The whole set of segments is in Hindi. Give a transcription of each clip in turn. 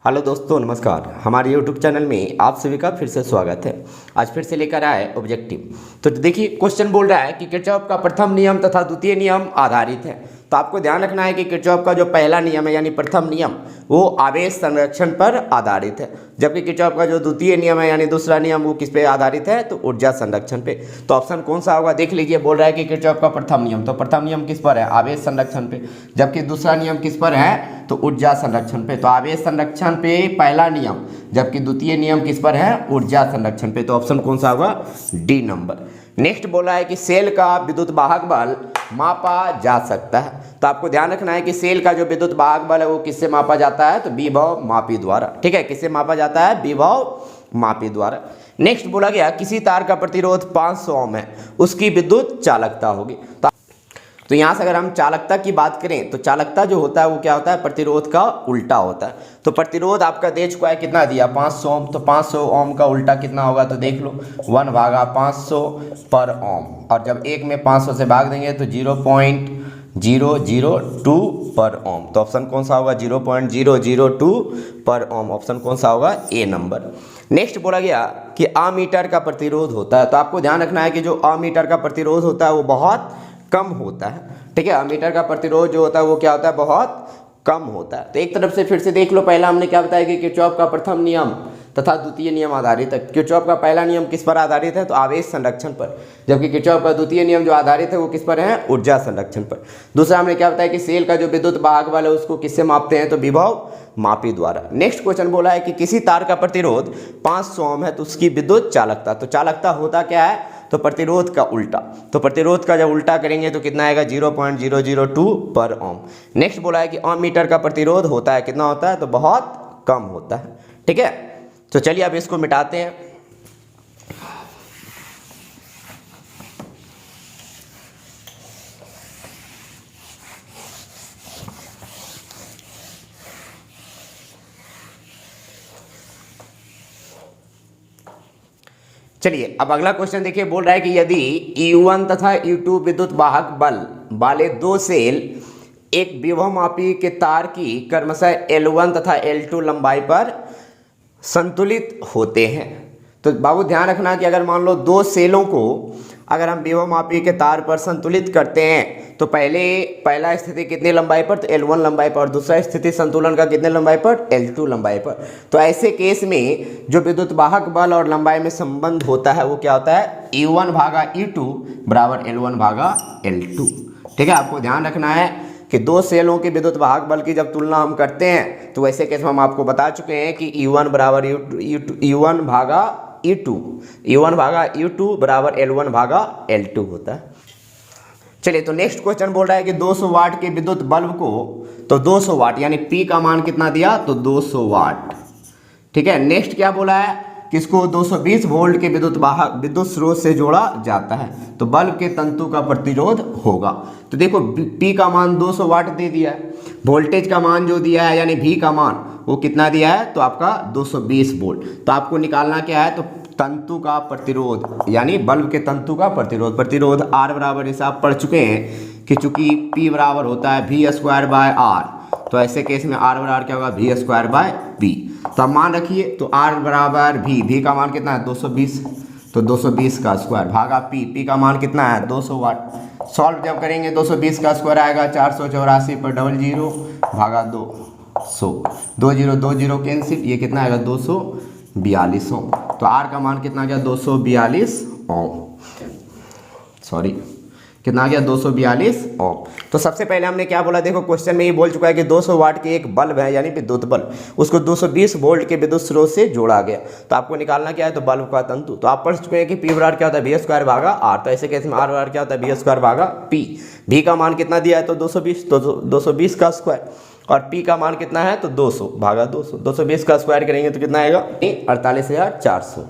हेलो दोस्तों, नमस्कार। हमारे यूट्यूब चैनल में आप सभी का फिर से स्वागत है। आज फिर से लेकर आए ऑब्जेक्टिव। तो देखिए, क्वेश्चन बोल रहा है कि किरचॉफ का प्रथम नियम तथा द्वितीय नियम आधारित है। तो आपको ध्यान रखना है कि किरचॉफ का जो पहला नियम है यानी प्रथम नियम वो आवेश संरक्षण पर आधारित है, जबकि किरचॉफ का जो द्वितीय नियम है यानी दूसरा नियम वो किस पे आधारित है, तो ऊर्जा संरक्षण पे। तो ऑप्शन कौन सा होगा देख लीजिए। बोल रहा है कि किरचॉफ का प्रथम नियम, तो प्रथम नियम किस पर है, आवेश संरक्षण पे, जबकि दूसरा नियम किस पर है, तो ऊर्जा संरक्षण पे। तो आवेश संरक्षण पे पहला नियम, जबकि द्वितीय नियम किस पर है, ऊर्जा संरक्षण पे। तो ऑप्शन कौन सा होगा, डी नंबर। नेक्स्ट बोला है कि सेल का विद्युत वाहक बल मापा जा सकता है। तो आपको ध्यान रखना है कि सेल का जो विद्युत वाहक बल है वो किससे मापा जाता है, तो विभव मापी द्वारा। ठीक है, किससे मापा जाता है, विभव मापी द्वारा। नेक्स्ट बोला गया किसी तार का प्रतिरोध 500 ओम है, उसकी विद्युत चालकता होगी। तो यहाँ से अगर हम चालकता की बात करें तो चालकता जो होता है वो क्या होता है, प्रतिरोध का उल्टा होता है। तो प्रतिरोध आपका दे चुका है, कितना दिया, 500 ओम। तो 500 ओम का उल्टा कितना होगा, तो देख लो 1/500 पर ओम। और जब एक में 500 से भाग देंगे तो 0.002 पर ओम। तो ऑप्शन कौन सा होगा, 0.002 पर ओम। ऑप्शन कौन सा होगा, ए नंबर। नेक्स्ट बोला गया कि अमीटर का प्रतिरोध होता है। तो आपको ध्यान रखना है कि जो अमीटर का प्रतिरोध होता है वो बहुत कम होता है। ठीक है, अमीटर का प्रतिरोध जो होता है वो क्या होता है, बहुत कम होता है। तो एक तरफ से फिर से देख लो, पहला हमने क्या बताया कि किरचॉफ का प्रथम नियम तथा द्वितीय नियम आधारित है। किरचॉफ का पहला नियम किस पर आधारित है, तो आवेश संरक्षण पर, जबकि किरचॉफ का द्वितीय नियम जो आधारित है वो किस पर है, ऊर्जा संरक्षण पर। दूसरा हमने क्या बताया कि सेल का जो विद्युत वाहक बल है उसको किससे मापते हैं, तो विभव मापी द्वारा। नेक्स्ट क्वेश्चन बोला है कि किसी तार का प्रतिरोध 500 ओम है तो उसकी विद्युत चालकता। तो चालकता होता क्या है, तो प्रतिरोध का उल्टा। तो प्रतिरोध का जब उल्टा करेंगे तो कितना आएगा, 0.002 पर ओम। नेक्स्ट बोला है कि अमीटर का प्रतिरोध होता है, कितना होता है, तो बहुत कम होता है। ठीक है, तो चलिए अब इसको मिटाते हैं। चलिए अब अगला क्वेश्चन देखिए। बोल रहा है कि यदि U1 तथा U2 विद्युत वाहक बल वाले दो सेल एक विभवमापी के तार की क्रमशः L1 तथा L2 लंबाई पर संतुलित होते हैं। तो बाबू ध्यान रखना कि अगर मान लो दो सेलों को अगर हम विभवमापी के तार पर संतुलित करते हैं तो पहला स्थिति कितनी लंबाई पर, तो L1 लंबाई पर, और दूसरा स्थिति संतुलन का कितने लंबाई पर, L2 लंबाई पर। तो ऐसे केस में जो विद्युत वाहक बल और लंबाई में संबंध होता है वो क्या होता है, U1/U2 बराबर L1/L2। ठीक है, आपको ध्यान रखना है कि दो सेलों के विद्युत वाहक बल की जब तुलना हम करते हैं तो वैसे केस में हम आपको बता चुके हैं कि U1 बराबर U1/U2 बराबर L1/L2 होता है। चलिए, तो नेक्स्ट क्वेश्चन बोल रहा है कि 200 वाट के विद्युत बल्ब को, तो 200 वाट यानी P का मान कितना दिया, तो 200 वाट। ठीक है, नेक्स्ट क्या बोला है, किसको 220 वोल्ट के विद्युत स्रोत से जोड़ा जाता है तो बल्ब के तंतु का प्रतिरोध होगा। तो देखो P का मान 200 वाट दे दिया है, वोल्टेज का मान जो दिया है यानी V का मान वो कितना दिया है, तो आपका 220 वोल्ट। तो आपको निकालना क्या है, तो तंतु का प्रतिरोध यानी बल्ब के तंतु का प्रतिरोध R बराबर जैसे आप पढ़ चुके हैं कि चूंकि P बराबर होता है V²/R, तो ऐसे केस में R बराबर क्या होगा, V²/V। तो अब मान रखिए, तो R बराबर V का मान कितना है, 220, तो 220 का स्क्वायर भागा P का मान कितना है, 200 वाट। सॉल्व जब करेंगे 220 का स्क्वायर आएगा 484 पर 00 भागा 200, 20 कैंसिल, ये कितना आएगा, 242 ओम। तो R का मान कितना आ गया, 242 ओम। सॉरी, कितना आ गया, 242 ओम। तो सबसे पहले हमने क्या बोला, देखो क्वेश्चन में ये बोल चुका है कि 200 वाट के एक बल्ब है यानी विद्युत बल्ब, उसको 220 वोल्ट के विद्युत स्रोत से जोड़ा गया। तो आपको निकालना क्या है, तो बल्ब का तंतु। तो आप पढ़ चुके हैं कि P बराबर क्या होता है, V²/R। तो ऐसे केस में R बराबर क्या होता है, V²/P। V का मान कितना दिया है, तो 220, तो 220 का स्क्वायर, और P का मान कितना है, तो 200 भागा 200, 220 का स्क्वायर करेंगे तो कितना आएगा, 48,400।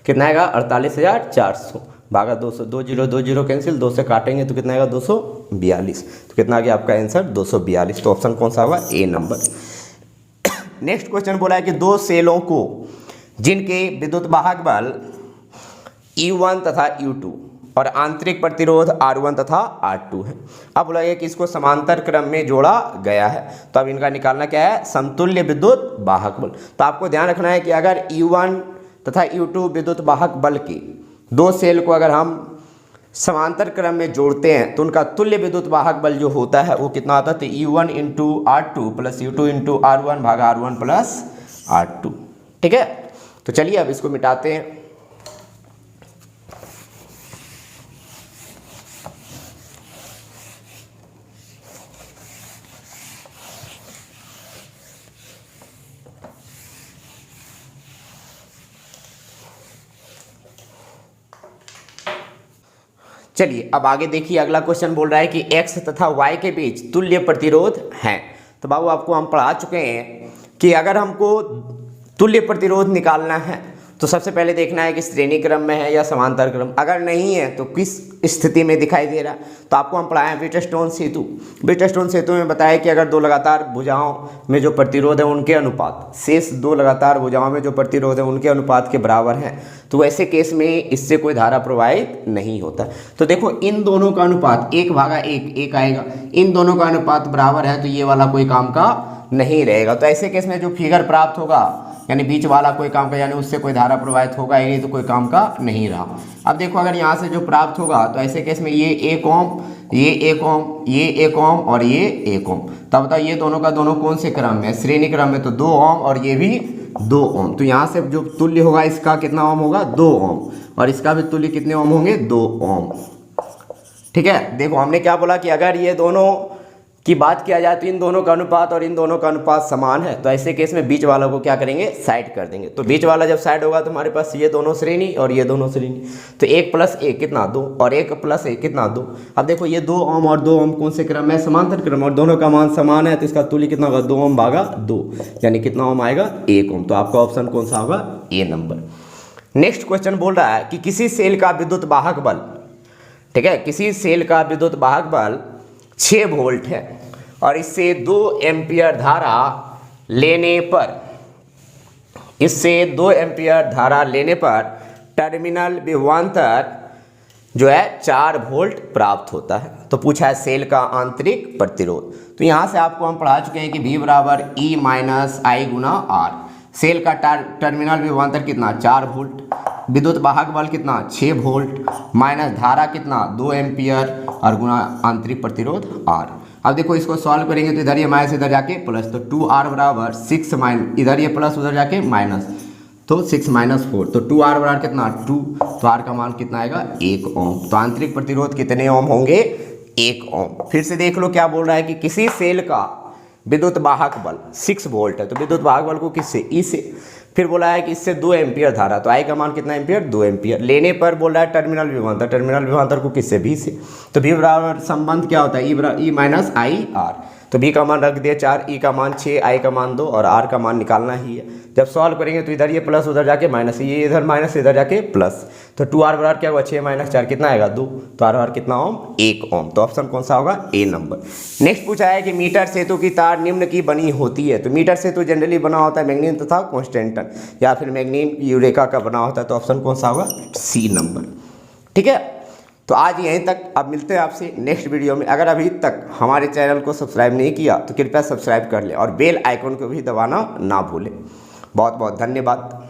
कितना आएगा, 48,400 भागा 200, 20 कैंसिल, 2 से काटेंगे तो कितना आएगा, 242। तो कितना आ गया आपका आंसर, 242। तो ऑप्शन कौन सा होगा, ए नंबर। नेक्स्ट क्वेश्चन बोला है कि दो सेलों को जिनके विद्युत वाहक बल U1 तथा U2 और आंतरिक प्रतिरोध R1 तथा R2 है। अब बोला गया कि इसको समांतर क्रम में जोड़ा गया है, तो अब इनका निकालना क्या है, समतुल्य विद्युत वाहक बल। तो आपको ध्यान रखना है कि अगर U1 तथा U2 विद्युत वाहक बल की दो सेल को अगर हम समांतर क्रम में जोड़ते हैं तो उनका तुल्य विद्युत वाहक बल जो होता है वो कितना आता है, तो U1 into R2 plus U2 into R1 भागा R1 प्लस R2। ठीक है, तो चलिए अब इसको मिटाते हैं। चलिए अब आगे देखिए, अगला क्वेश्चन बोल रहा है कि x तथा y के बीच तुल्य प्रतिरोध है। तो बाबू आपको हम पढ़ा चुके हैं कि अगर हमको तुल्य प्रतिरोध निकालना है तो सबसे पहले देखना है कि श्रेणी क्रम में है या समांतर क्रम। अगर नहीं है तो किस स्थिति में दिखाई दे रहा है। तो आपको हम पढ़ाए व्हीटस्टोन सेतु। व्हीटस्टोन सेतु में बताया कि अगर दो लगातार भुजाओं में जो प्रतिरोध है उनके अनुपात शेष दो लगातार भुजाओं में जो प्रतिरोध है उनके अनुपात के बराबर है, तो वैसे केस में इससे कोई धारा प्रवाहित नहीं होता। तो देखो इन दोनों का अनुपात 1/1 आएगा, इन दोनों का अनुपात बराबर है, तो ये वाला कोई काम का नहीं रहेगा। तो ऐसे केस में जो फिगर प्राप्त होगा यानी बीच वाला कोई काम का, यानी उससे कोई धारा प्रवाहित होगा ही नहीं, तो कोई काम का नहीं रहा। अब देखो अगर यहाँ से जो प्राप्त होगा तो ऐसे केस में ये 1 ओम, ये 1 ओम, ये 1 ओम और ये 1 ओम। तब बताओ ये दोनों का दोनों कौन से क्रम में, श्रेणी क्रम में, तो 2 ओम और ये भी 2 ओम। तो यहाँ से जो तुल्य होगा इसका कितना ओम होगा, 2 ओम, और इसका भी तुल्य कितने ओम होंगे, 2 ओम। ठीक है, देखो हमने क्या बोला कि अगर ये दोनों की बात किया जाए तो इन दोनों का अनुपात और इन दोनों का अनुपात समान है, तो ऐसे केस में बीच वाला को क्या करेंगे, साइड कर देंगे। तो बीच वाला जब साइड होगा तो हमारे पास ये दोनों श्रेणी और ये दोनों श्रेणी, तो 1 + 1 कितना 2 और 1 + 1 कितना 2। अब देखो ये 2 ओम और 2 ओम कौन से क्रम है, समांतर क्रम, और दोनों का मान समान है, तो इसका तुल्य कितना होगा, 2 ओम भागा 2, यानी कितना ओम आएगा, 1 ओम। तो आपका ऑप्शन कौन सा होगा, ए नंबर। नेक्स्ट क्वेश्चन बोल रहा है कि किसी सेल का विद्युत वाहक बल, ठीक है, किसी सेल का विद्युत वाहक बल 6 वोल्ट है और इससे 2 एम्पियर धारा लेने पर, इससे 2 एम्पियर धारा लेने पर टर्मिनल विभवांतर जो है 4 वोल्ट प्राप्त होता है। तो पूछा है सेल का आंतरिक प्रतिरोध। तो यहाँ से आपको हम पढ़ा चुके हैं कि V बराबर E माइनस आई गुना R। सेल का टर्मिनल विभवांतर कितना, 4 वोल्ट, विद्युत वाहक बल कितना, 6 वोल्ट, माइनस धारा कितना, 2 एम्पियर, और गुना आंतरिक प्रतिरोध R। अब देखो इसको सॉल्व करेंगे तो इधर ये माइनस इधर जाके प्लस, तो 2R बराबर 6 माइनस, इधर ये प्लस उधर जाके माइनस, तो 6 - 4, तो 2R बराबर कितना 2, तो R का मान कितना आएगा 1 ओम। तो आंतरिक प्रतिरोध कितने ओम होंगे, 1 ओम। फिर से देख लो क्या बोल रहा है कि किसी सेल का विद्युत वाहक बल 6 वोल्ट है, तो विद्युत वाहक बल को किससे, ई से। फिर बोला है कि इससे 2 एम्पियर धारा, तो आई का मान कितना एम्पियर, 2 एम्पियर लेने पर बोल रहा है टर्मिनल विभवांतर, टर्मिनल विभवांतर को किससे, भी से। तो भी बराबर संबंध क्या होता है, ई माइनस आई आर। तो बी का मान रख दिया 4, ई का मान 6, आई का मान 2 और आर का मान निकालना ही है। जब सॉल्व करेंगे तो इधर ये प्लस उधर जाके माइनस, ये इधर माइनस इधर जाके प्लस, तो 2R बराबर क्या हुआ, 6 - 4 कितना आएगा 2, तो R कितना ओम, 1 ओम। तो ऑप्शन कौन सा होगा, ए नंबर। नेक्स्ट पूछा है कि मीटर सेतु की तार निम्न की बनी होती है। तो मीटर सेतु जनरली बना होता है मैग्नीन तथा कॉन्स्टेंटन, या फिर मैग्नीन यूरेका का बना होता है, तो ऑप्शन कौन सा होगा, सी नंबर। ठीक है, तो आज यहीं तक। अब मिलते हैं आपसे नेक्स्ट वीडियो में। अगर अभी तक हमारे चैनल को सब्सक्राइब नहीं किया तो कृपया सब्सक्राइब कर लें और बेल आइकन को भी दबाना ना भूलें। बहुत बहुत धन्यवाद।